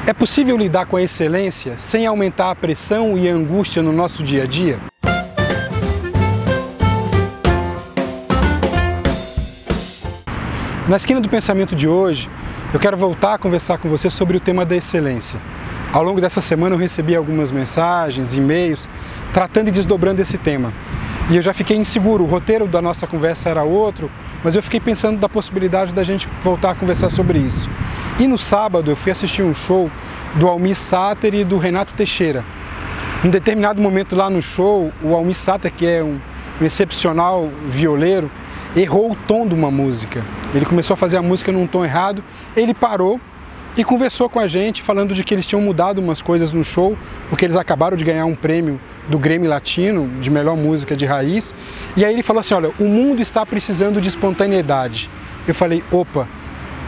É possível lidar com a excelência sem aumentar a pressão e a angústia no nosso dia a dia? Na esquina do pensamento de hoje, eu quero voltar a conversar com você sobre o tema da excelência. Ao longo dessa semana eu recebi algumas mensagens, e-mails, tratando e desdobrando esse tema. E eu já fiquei inseguro, o roteiro da nossa conversa era outro, mas eu fiquei pensando da possibilidade da gente voltar a conversar sobre isso. E no sábado eu fui assistir um show do Almir Sater e do Renato Teixeira. Em determinado momento lá no show, o Almir Sater, que é um excepcional violeiro, errou o tom de uma música. Ele começou a fazer a música num tom errado, ele parou e conversou com a gente, falando de que eles tinham mudado umas coisas no show, porque eles acabaram de ganhar um prêmio do Grammy Latino, de melhor música de raiz. E aí ele falou assim, olha, o mundo está precisando de espontaneidade. Eu falei, opa,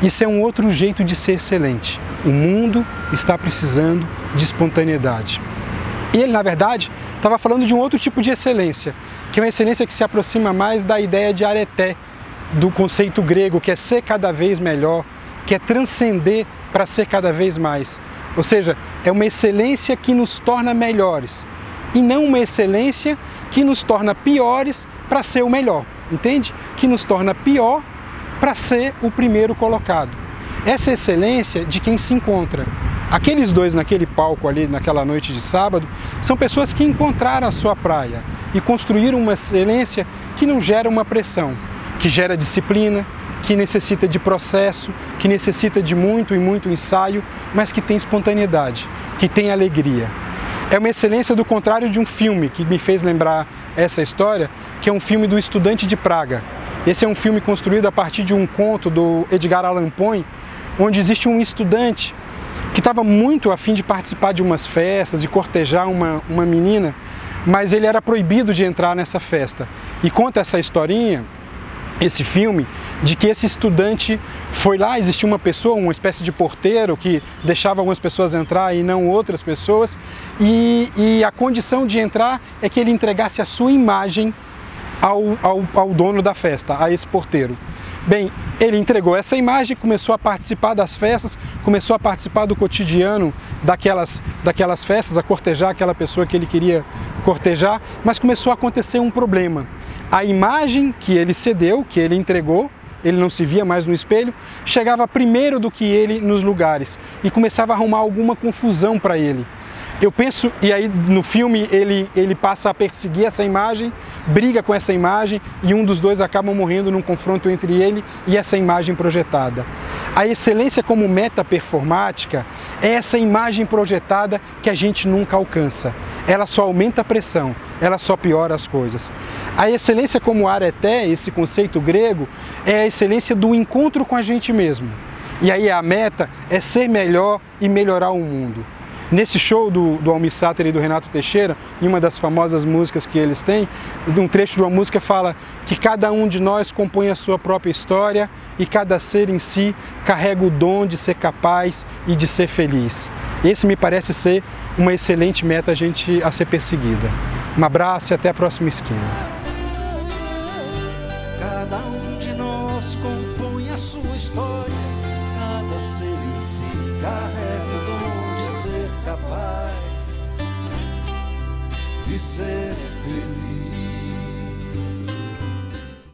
isso é um outro jeito de ser excelente. O mundo está precisando de espontaneidade. E ele, na verdade, estava falando de um outro tipo de excelência, que é uma excelência que se aproxima mais da ideia de areté, do conceito grego, que é ser cada vez melhor, que é transcender para ser cada vez mais. Ou seja, é uma excelência que nos torna melhores, e não uma excelência que nos torna piores para ser o melhor, entende? Que nos torna pior para ser o primeiro colocado. Essa é a excelência de quem se encontra. Aqueles dois naquele palco ali, naquela noite de sábado, são pessoas que encontraram a sua praia e construíram uma excelência que não gera uma pressão, que gera disciplina, que necessita de processo, que necessita de muito e muito ensaio, mas que tem espontaneidade, que tem alegria. É uma excelência do contrário de um filme que me fez lembrar essa história, que é um filme do Estudante de Praga. Esse é um filme construído a partir de um conto do Edgar Allan Poe, onde existe um estudante que estava muito a fim de participar de umas festas, de cortejar uma menina, mas ele era proibido de entrar nessa festa. E conta essa historinha, esse filme, de que esse estudante foi lá, existia uma pessoa, uma espécie de porteiro que deixava algumas pessoas entrar e não outras pessoas, e a condição de entrar é que ele entregasse a sua imagem ao dono da festa, a esse porteiro. Bem, ele entregou essa imagem, começou a participar das festas, começou a participar do cotidiano daquelas festas, a cortejar aquela pessoa que ele queria cortejar, mas começou a acontecer um problema. A imagem que ele cedeu, que ele entregou, ele não se via mais no espelho, chegava primeiro do que ele nos lugares e começava a arrumar alguma confusão para ele. Eu penso, e aí no filme ele passa a perseguir essa imagem, briga com essa imagem e um dos dois acaba morrendo num confronto entre ele e essa imagem projetada. A excelência como meta performática é essa imagem projetada que a gente nunca alcança. Ela só aumenta a pressão, ela só piora as coisas. A excelência como areté, esse conceito grego, é a excelência do encontro com a gente mesmo. E aí a meta é ser melhor e melhorar o mundo. Nesse show do Almir Sater e do Renato Teixeira, em uma das famosas músicas que eles têm, um trecho de uma música fala que cada um de nós compõe a sua própria história e cada ser em si carrega o dom de ser capaz e de ser feliz. Esse me parece ser uma excelente meta a ser perseguida. Um abraço e até a próxima esquina. Cada um de nós compõe a sua história, cada ser em si carrega o dom de ser capaz de ser feliz.